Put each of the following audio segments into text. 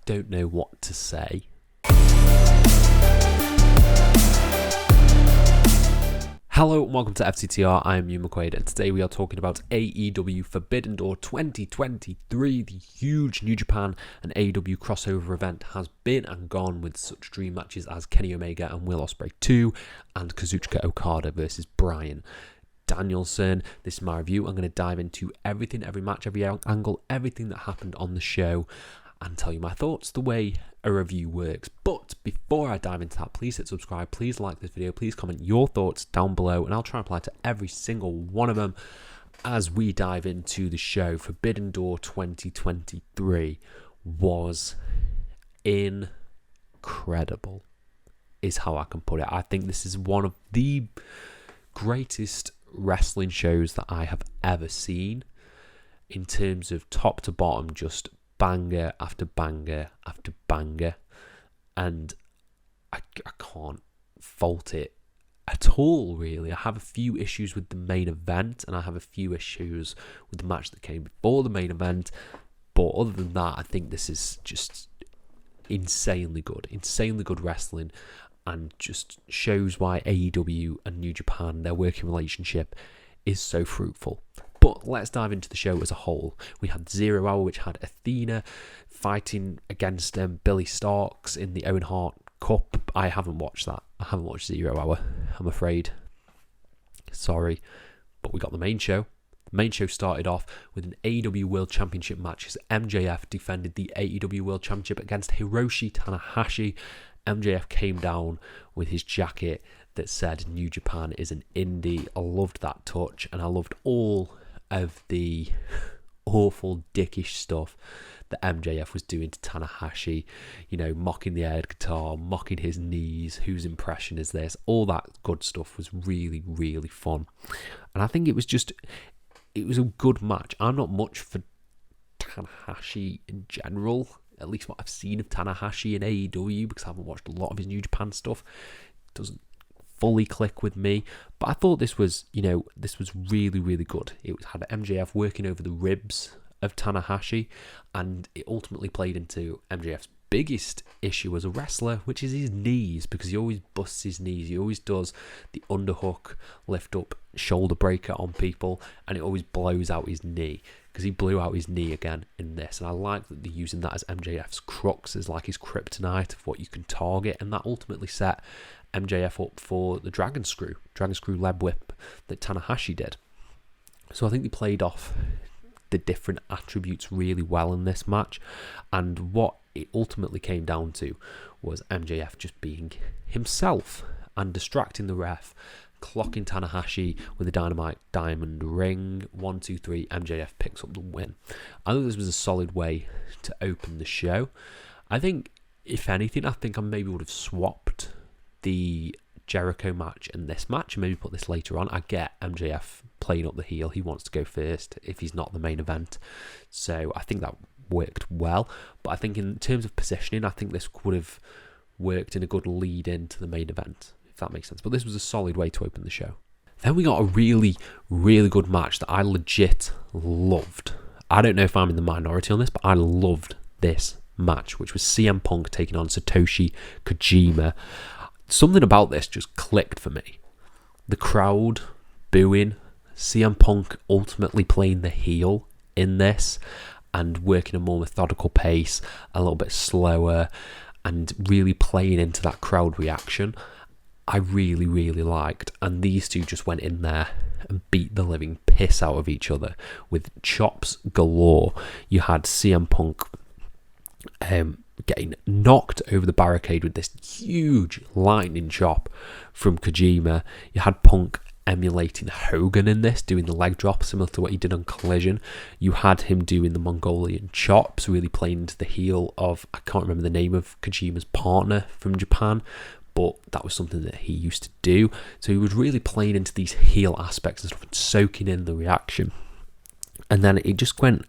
don't know what to say. Hello and welcome to FCTR, I am Hugh McQuaid, and today we are talking about AEW Forbidden Door 2023. The huge New Japan and AEW crossover event has been and gone with such dream matches as Kenny Omega and Will Ospreay II and Kazuchika Okada versus Bryan Danielson. This is my review. I'm going to dive into everything, every match, every angle, everything that happened on the show and tell you my thoughts the way a review works. But before I dive into that, please hit subscribe, please like this video, please comment your thoughts down below, and I'll try and reply to every single one of them as we dive into the show. Forbidden Door 2023 was incredible, is how I can put it. I think this is one of the greatest wrestling shows that I have ever seen in terms of top to bottom, just banger after banger after banger, and I can't fault it at all, really. I have a few issues with the main event, and I have a few issues with the match that came before the main event, but other than that, I think this is just insanely good wrestling, and just shows why AEW and New Japan, their working relationship, is so fruitful. But let's dive into the show as a whole. We had 0 Hour, which had Athena fighting against Billy Starks in the Owen Hart Cup. I haven't watched that. I haven't watched 0 Hour, I'm afraid. Sorry. But we got the main show. The main show started off with an AEW World Championship match as MJF defended the AEW World Championship against Hiroshi Tanahashi. MJF came down with his jacket that said New Japan is an indie. I loved that touch, and I loved all of the awful dickish stuff that MJF was doing to Tanahashi, you know, mocking the air guitar, mocking his knees, whose impression is this, all that good stuff was really, really fun. And I think it was a good match. I'm not much for Tanahashi in general, at least what I've seen of Tanahashi in AEW, because I haven't watched a lot of his New Japan stuff. It doesn't fully click with me, but I thought this was really, really good. It had MJF working over the ribs of Tanahashi, and it ultimately played into MJF's biggest issue as a wrestler, which is his knees, because he always busts his knees. He always does the underhook, lift up, shoulder breaker on people, and it always blows out his knee, because he blew out his knee again in this. And I like that they're using that as MJF's crux, as like his kryptonite of what you can target, and that ultimately set MJF up for the Dragon Screw leg whip that Tanahashi did. So I think they played off the different attributes really well in this match, and what it ultimately came down to was MJF just being himself and distracting the ref, clocking Tanahashi with a Dynamite Diamond Ring. 1, 2, 3, MJF picks up the win. I think this was a solid way to open the show. I think, if anything, I maybe would have swapped the Jericho match and this match, and maybe put this later on. I get MJF playing up the heel. He wants to go first if he's not the main event. So I think that worked well. But I think in terms of positioning, I think this would have worked in a good lead into the main event, if that makes sense. But this was a solid way to open the show. Then we got a really, really good match that I legit loved. I don't know if I'm in the minority on this, but I loved this match, which was CM Punk taking on Satoshi Kojima. Something about this just clicked for me. The crowd booing, CM Punk ultimately playing the heel in this and working a more methodical pace, a little bit slower, and really playing into that crowd reaction. I really, really liked. And these two just went in there and beat the living piss out of each other with chops galore. You had CM Punk getting knocked over the barricade with this huge lightning chop from Kojima. You had Punk emulating Hogan in this, doing the leg drop similar to what he did on Collision. You had him doing the Mongolian chops, really playing into the heel of, I can't remember the name of Kojima's partner from Japan, but that was something that he used to do. So he was really playing into these heel aspects and stuff and soaking in the reaction. And then it just went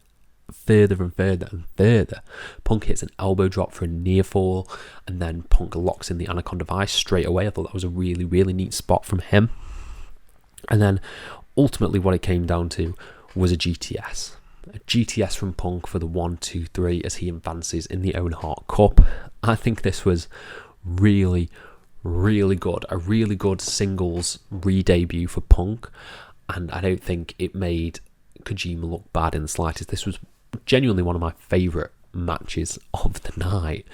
further and further and further. Punk hits an elbow drop for a near fall, and then Punk locks in the Anaconda Vice straight away. I thought that was a really, really neat spot from him. And then ultimately what it came down to was a GTS. a GTS from Punk for the 1-2-3 as he advances in the Owen Hart Cup. I think this was really, really good. A really good singles re-debut for Punk, and I don't think it made Kojima look bad in the slightest. This was genuinely one of my favourite matches of the night,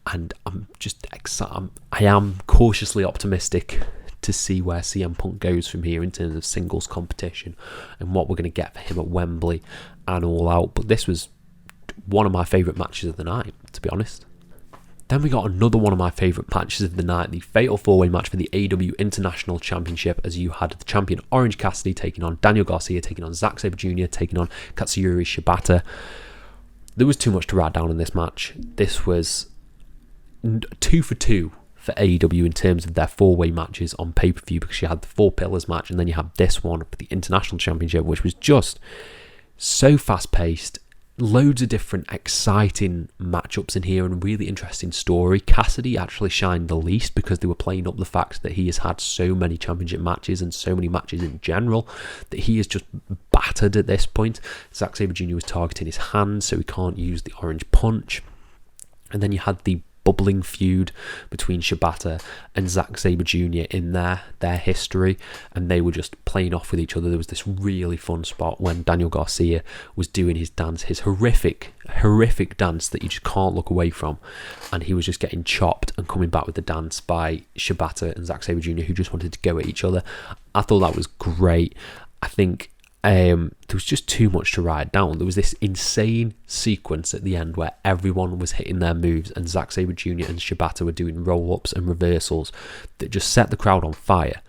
and I'm just excited. I am cautiously optimistic to see where CM Punk goes from here in terms of singles competition and what we're going to get for him at Wembley and All Out. But this was one of my favourite matches of the night, to be honest. Then we got another one of my favourite matches of the night, the Fatal 4-Way match for the AEW International Championship, as you had the champion Orange Cassidy taking on Daniel Garcia, taking on Zack Sabre Jr., taking on Katsuyori Shibata. There was too much to write down in this match. This was 2 for 2 for AEW in terms of their 4-way matches on pay-per-view, because you had the 4 Pillars match and then you had this one for the International Championship, which was just so fast-paced. Loads of different exciting matchups in here and a really interesting story. Cassidy actually shined the least because they were playing up the fact that he has had so many championship matches and so many matches in general that he is just battered at this point. Zack Sabre Jr. was targeting his hands, so he can't use the orange punch. And then you had the bubbling feud between Shibata and Zack Sabre Jr. in their history, and they were just playing off with each other. There was this really fun spot when Daniel Garcia was doing his dance, his horrific dance that you just can't look away from, and he was just getting chopped and coming back with the dance by Shibata and Zack Sabre Jr., who just wanted to go at each other. I thought that was great. I think there was just too much to write down. There was this insane sequence at the end where everyone was hitting their moves and Zack Sabre Jr. and Shibata were doing roll-ups and reversals that just set the crowd on fire.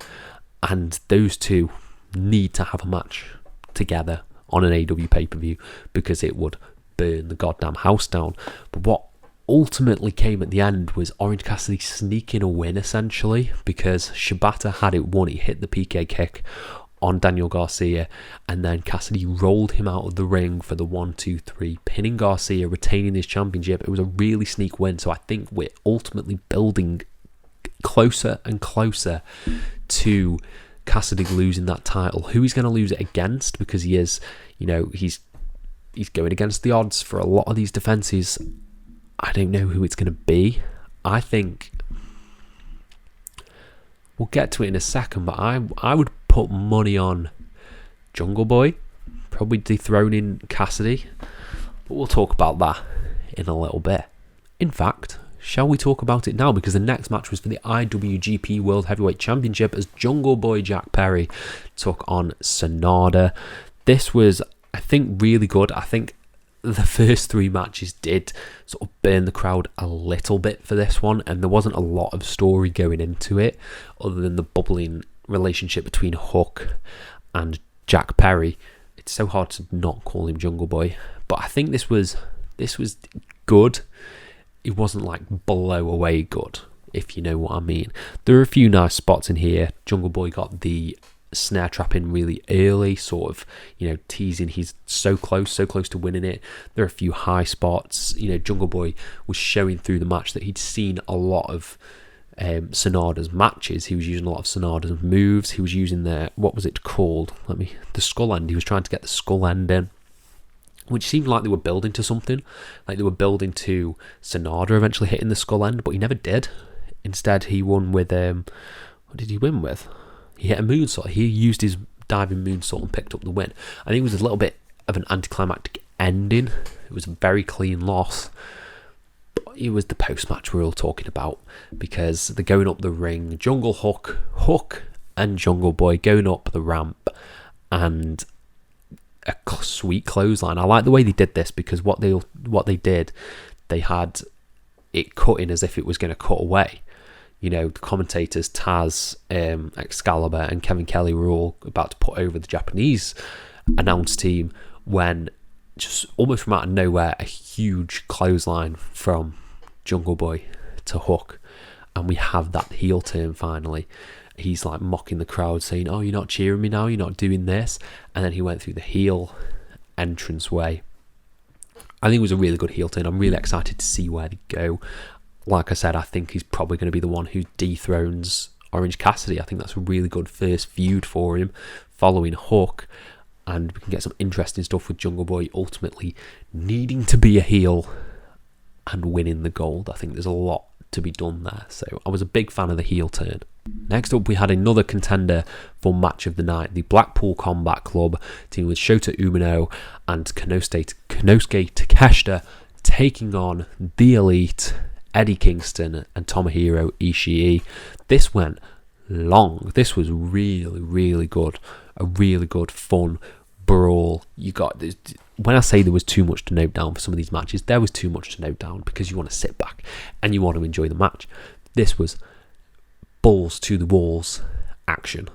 And those two need to have a match together on an AEW pay-per-view because it would burn the goddamn house down. But what ultimately came at the end was Orange Cassidy sneaking a win, essentially, because Shibata had it won. He hit the PK kick on Daniel Garcia, and then Cassidy rolled him out of the ring for the 1-2-3, pinning Garcia, retaining his championship. It was a really sneak win, so I think we're ultimately building closer and closer to Cassidy losing that title. Who he's going to lose it against, because he is, he's going against the odds for a lot of these defenses. I don't know who it's going to be. I think we'll get to it in a second, but I would put money on Jungle Boy probably dethroning Cassidy, but we'll talk about that in a little bit. In fact, shall we talk about it now? Because the next match was for the IWGP World Heavyweight Championship as Jungle Boy Jack Perry took on Sonada. This was, I think, really good. I think the first 3 matches did sort of burn the crowd a little bit for this one, and there wasn't a lot of story going into it other than the bubbling relationship between Hook and Jack Perry. It's so hard to not call him Jungle Boy, but I think this was good. It wasn't like blow away good, if you know what I mean. There are a few nice spots in here. Jungle Boy got the snare trap in really early, sort of, teasing he's so close to winning it. There are a few high spots. Jungle Boy was showing through the match that he'd seen a lot of Sonada's matches. He was using a lot of Sonada's moves. He was using the skull end. He was trying to get the skull end in, which seemed like they were building to something, like they were building to Sonada eventually hitting the skull end, but he never did. Instead, he won with what did he win with? He hit a moonsault. He used his diving moonsault and picked up the win. I think it was a little bit of an anticlimactic ending. It was a very clean loss. It was the post-match we're all talking about, because they're going up the ring. Hook and Jungle Boy going up the ramp, and a sweet clothesline. I like the way they did this, because what they did, they had it cutting as if it was going to cut away. The commentators Taz, Excalibur and Kevin Kelly were all about to put over the Japanese announce team when just almost from out of nowhere a huge clothesline from Jungle Boy to Hook, and we have that heel turn finally. He's like mocking the crowd, saying, "Oh, you're not cheering me now, you're not doing this," and then he went through the heel entranceway. I think it was a really good heel turn. I'm really excited to see where they go. Like I said, I think he's probably going to be the one who dethrones Orange Cassidy. I think that's a really good first feud for him, following Hook. and we can get some interesting stuff with Jungle Boy ultimately needing to be a heel and winning the gold. I think there's a lot to be done there, so I was a big fan of the heel turn. Next up, we had another contender for match of the night, the Blackpool Combat Club, teaming with Shota Umino and Konosuke Takeshita, taking on the Elite, Eddie Kingston and Tomohiro Ishii. This went long. This was really, really good. A really good, fun brawl. When I say there was too much to note down for some of these matches, there was too much to note down because you want to sit back and you want to enjoy the match. This was balls to the walls action.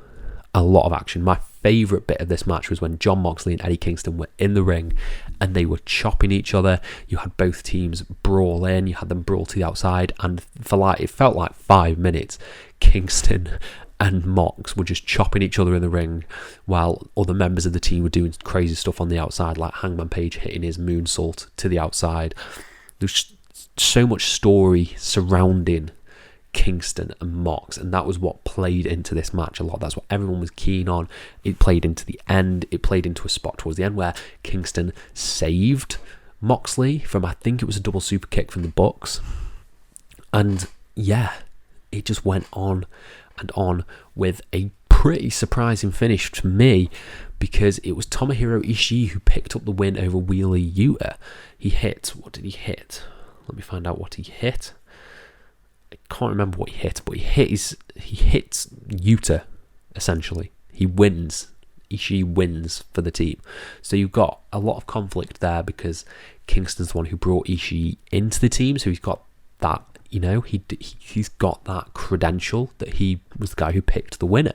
A lot of action. My favourite bit of this match was when Jon Moxley and Eddie Kingston were in the ring and they were chopping each other. You had both teams brawl in, you had them brawl to the outside, and it felt like 5 minutes, Kingston and Mox were just chopping each other in the ring while other members of the team were doing crazy stuff on the outside, like Hangman Page hitting his moonsault to the outside. There's so much story surrounding Kingston and Mox, and that was what played into this match a lot. That's what everyone was keen on. It played into the end. It played into a spot towards the end where Kingston saved Moxley from, I think it was a double super kick from the Bucks, and yeah, it just went on and on with a pretty surprising finish to me, because it was Tomohiro Ishii who picked up the win over Wheeler Yuta. What did he hit? Let me find out what he hit. I can't remember what he hit, but he hits Yuta, essentially. He wins. Ishii wins for the team. So you've got a lot of conflict there because Kingston's the one who brought Ishii into the team, so he's got that, he's got that credential that he was the guy who picked the winner.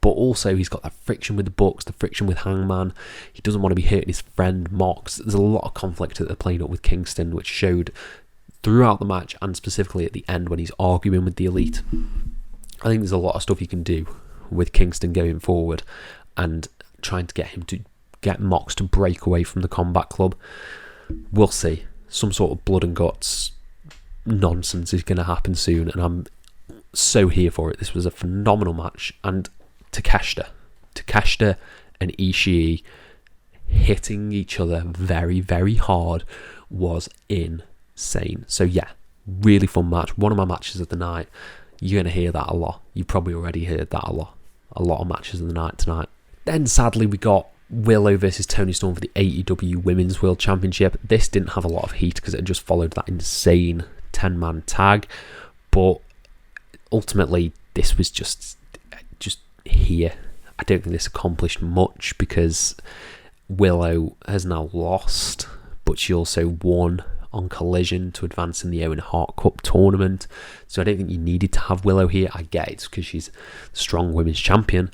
But also he's got that friction with the Bucks, the friction with Hangman. He doesn't want to be hurting his friend Mox. There's a lot of conflict that they're playing up with Kingston, which showed throughout the match and specifically at the end when he's arguing with the Elite. I think there's a lot of stuff you can do with Kingston going forward and trying to get him to get Mox to break away from the Combat Club. We'll see. Some sort of blood and guts nonsense is going to happen soon, and I'm so here for it. This was a phenomenal match, and Takeshita and Ishii hitting each other very, very hard was insane. So yeah, really fun match. One of my matches of the night. You're going to hear that a lot. You probably already heard that a lot. A lot of matches of the night tonight. Then sadly we got Willow versus Toni Storm for the AEW Women's World Championship. This didn't have a lot of heat because it had just followed that insane 10-man tag, but ultimately this was just here. I don't think this accomplished much because Willow has now lost, but she also won on Collision to advance in the Owen Hart Cup tournament. So I don't think you needed to have Willow here. I get it because she's the strong women's champion,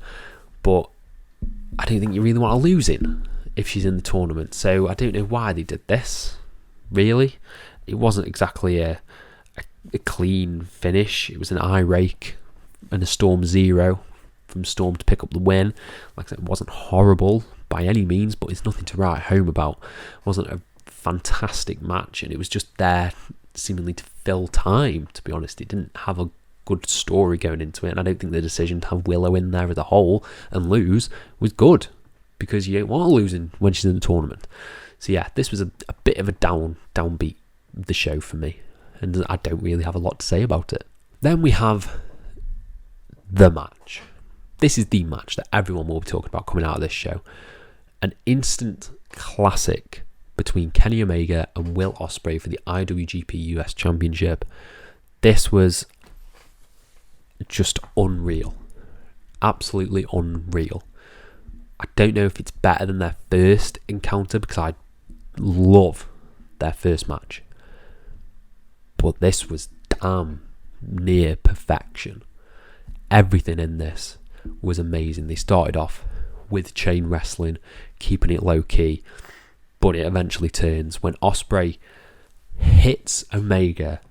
but I don't think you really want to lose in if she's in the tournament. So I don't know why they did this, really. It wasn't exactly a clean finish. It was an eye rake and a Storm Zero from Storm to pick up the win. Like I said, it wasn't horrible by any means, but it's nothing to write home about. It wasn't a fantastic match, and it was just there seemingly to fill time, to be honest. It didn't have a good story going into it, and I don't think the decision to have Willow in there as a whole and lose was good, because you don't want her losing when she's in the tournament. So yeah, this was a bit of a downbeat of the show for me, and I don't really have a lot to say about it. Then we have the match. This is the match that everyone will be talking about coming out of this show. An instant classic between Kenny Omega and Will Ospreay for the IWGP US Championship. This was just unreal. Absolutely unreal. I don't know if it's better than their first encounter, because I love their first match, but this was damn near perfection. Everything in this was amazing. They started off with chain wrestling, keeping it low key, but it eventually turns when Ospreay hits Omega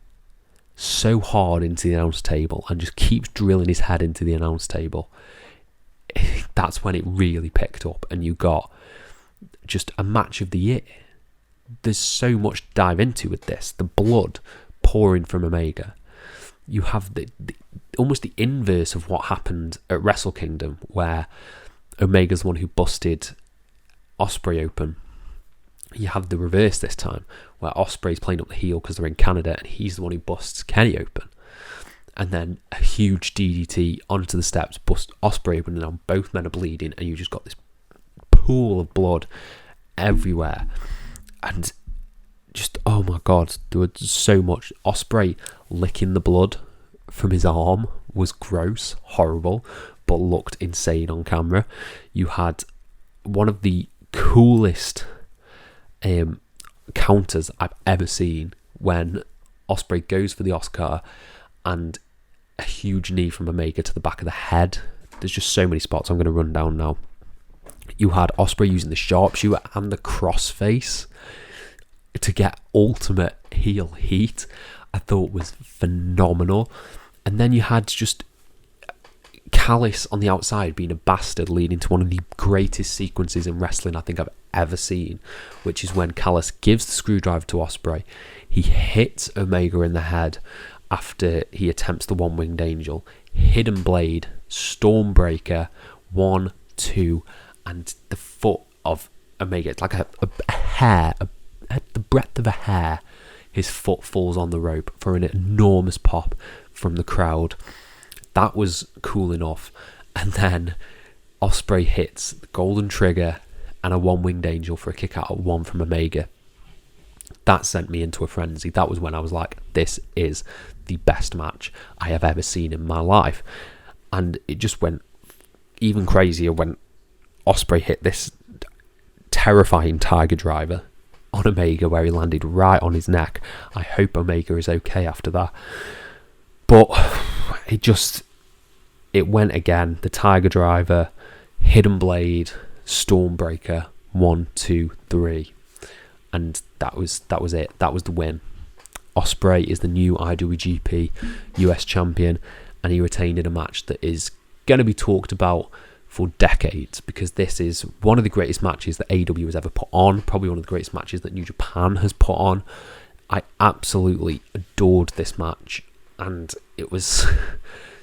so hard into the announce table and just keeps drilling his head into the announce table. That's when it really picked up, and you got just a match of the year. There's so much to dive into with this. The blood pouring from Omega. You have the almost the inverse of what happened at Wrestle Kingdom, where Omega's the one who busted Ospreay Open, you have the reverse this time, where Ospreay's playing up the heel because they're in Canada, and he's the one who busts Kenny open. And then a huge DDT onto the steps, bust Ospreay open, and now both men are bleeding, and you just got this pool of blood everywhere. And just, oh my God, there was so much. Ospreay licking the blood from his arm was gross, horrible, but looked insane on camera. You had one of the coolest counters I've ever seen when Ospreay goes for the Oscar, and a huge knee from Omega to the back of the head. There's just so many spots I'm going to run down now. You had Ospreay using the sharpshooter and the crossface to get ultimate heel heat. I thought was phenomenal. And then you had just Callis on the outside being a bastard, leading to one of the greatest sequences in wrestling I think I've ever seen, which is when Callis gives the screwdriver to Ospreay. He hits Omega in the head after he attempts the one-winged angel. Hidden blade, Stormbreaker, 1, 2, and the foot of Omega, it's like a hair, the breadth of a hair, his foot falls on the rope for an enormous pop from the crowd. That was cool enough. And then Ospreay hits the golden trigger and a one-winged angel for a kick out at 1 from Omega. That sent me into a frenzy. That was when I was like, this is the best match I have ever seen in my life. And it just went even crazier when Ospreay hit this terrifying Tiger Driver on Omega, where he landed right on his neck. I hope Omega is okay after that. But it went again. The Tiger Driver, Hidden Blade, Stormbreaker, 1, 2, 3. And that was it. That was the win. Ospreay is the new IWGP US champion, and he retained in a match that is going to be talked about for decades, because this is one of the greatest matches that AEW has ever put on, probably one of the greatest matches that New Japan has put on. I absolutely adored this match, and it was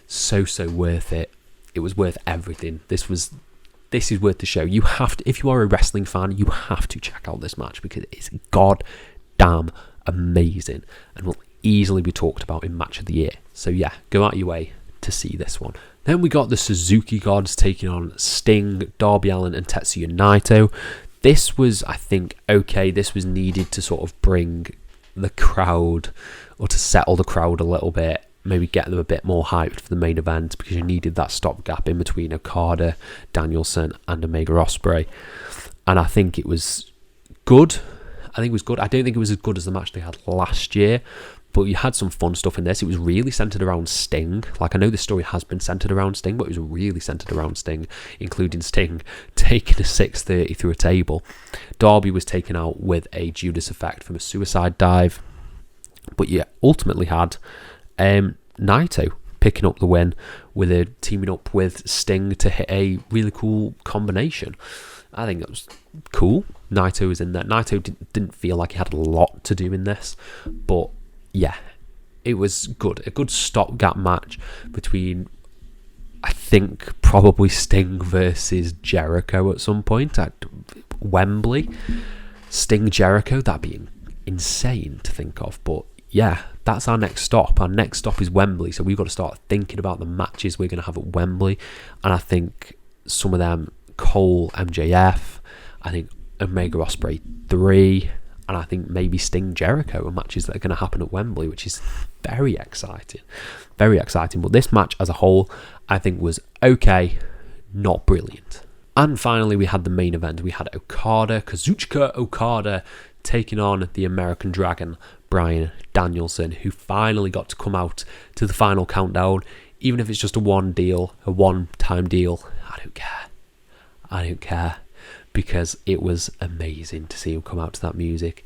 so worth it. It was worth everything. This is worth the show. You have to, if you are a wrestling fan, you have to check out this match, because it's goddamn amazing and will easily be talked about in Match of the Year. So yeah, go out your way to see this one. Then we got the Suzuki Gods taking on Sting, Darby Allin and Tetsuya Naito. This was, I think, okay. This was needed to sort of bring the crowd, or to settle the crowd a little bit, maybe get them a bit more hyped for the main event, because you needed that stopgap in between Okada, Danielson and Omega Ospreay. And I think it was good. I don't think it was as good as the match they had last year, but you had some fun stuff in this. It was really centered around Sting. Like, I know the story has been centered around Sting, but it was really centered around Sting, including Sting taking a 630 through a table. Darby was taken out with a Judas effect from a suicide dive, but you ultimately had Naito picking up the win with a teaming up with Sting to hit a really cool combination. I think that was cool. Naito was in there. Naito didn't feel like he had a lot to do in this, but yeah, it was good. A good stopgap match between, I think, probably Sting versus Jericho at some point at Wembley. Sting Jericho, that'd be insane to think of. But yeah, that's our next stop. Our next stop is Wembley, so we've got to start thinking about the matches we're going to have at Wembley. And I think some of them, Cole, MJF, I think Omega Ospreay 3, and I think maybe Sting Jericho are matches that are going to happen at Wembley, which is very exciting. Very exciting. But this match as a whole, I think, was not brilliant. And finally, we had the main event. We had Kazuchika Okada taking on the American Dragon, Bryan Danielson, who finally got to come out to the final countdown. Even if it's just a one-time deal, I don't care. Because it was amazing to see him come out to that music.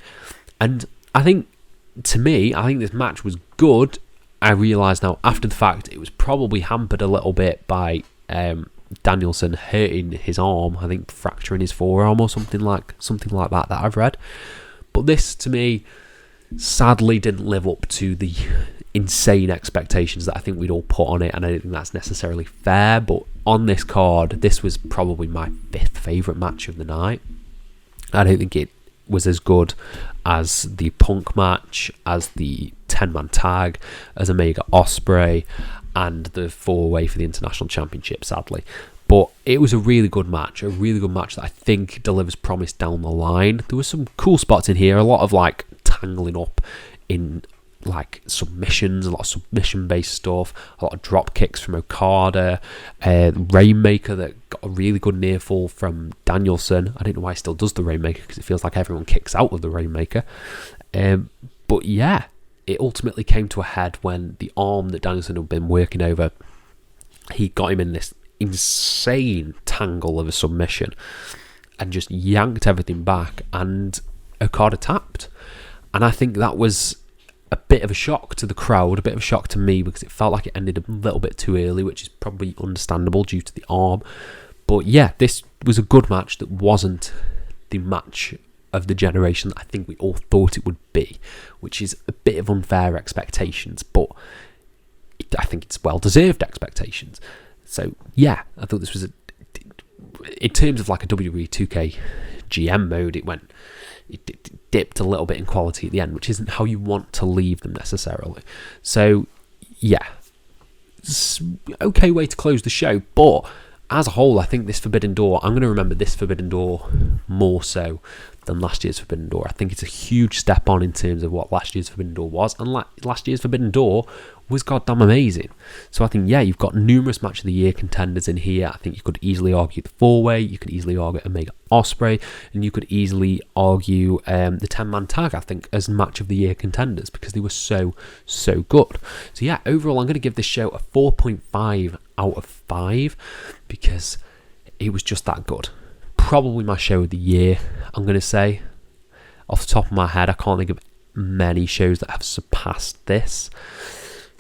And I think this match was good. I realise now after the fact it was probably hampered a little bit by Danielson hurting his arm, I think fracturing his forearm or something like that I've read. But this, to me, sadly didn't live up to the insane expectations that I think we'd all put on it, and I don't think that's necessarily fair. But on this card, this was probably my 5th favourite match of the night. I don't think it was as good as the Punk match, as the 10-man tag, as Omega Ospreay, and the 4-way for the International Championship, sadly. But it was a really good match that I think delivers promise down the line. There were some cool spots in here, a lot of like tangling up in like submissions, a lot of submission-based stuff, a lot of drop kicks from Okada, Rainmaker that got a really good near fall from Danielson. I don't know why he still does the Rainmaker, because it feels like everyone kicks out with the Rainmaker. But yeah, it ultimately came to a head when the arm that Danielson had been working over, he got him in this insane tangle of a submission and just yanked everything back, and Okada tapped. And I think that was a bit of a shock to the crowd, a bit of a shock to me, because it felt like it ended a little bit too early, which is probably understandable due to the arm. But yeah, this was a good match that wasn't the match of the generation that I think we all thought it would be, which is a bit of unfair expectations, but I think it's well-deserved expectations. So yeah, I thought this was in terms of like a WWE 2K GM mode, it dipped a little bit in quality at the end, which isn't how you want to leave them necessarily. So yeah, it's okay way to close the show, but as a whole, I think this Forbidden Door, I'm going to remember this Forbidden Door more so than last year's Forbidden Door. I think it's a huge step on in terms of what last year's Forbidden Door was, and last year's Forbidden Door was goddamn amazing. So I think, yeah, you've got numerous Match of the Year contenders in here. I think you could easily argue the 4-way, you could easily argue Omega Ospreay, and you could easily argue the 10-man tag, I think, as Match of the Year contenders, because they were so good. So yeah, overall, I'm going to give this show a 4.5 out of 5, because it was just that good. Probably my show of the year, I'm going to say. Off the top of my head, I can't think of many shows that have surpassed this.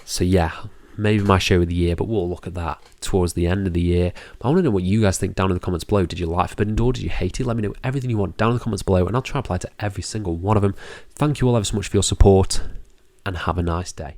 So yeah, maybe my show of the year, but we'll look at that towards the end of the year. But I want to know what you guys think down in the comments below. Did you like Forbidden Door? Did you hate it? Let me know everything you want down in the comments below, and I'll try and apply to every single one of them. Thank you all ever so much for your support, and have a nice day.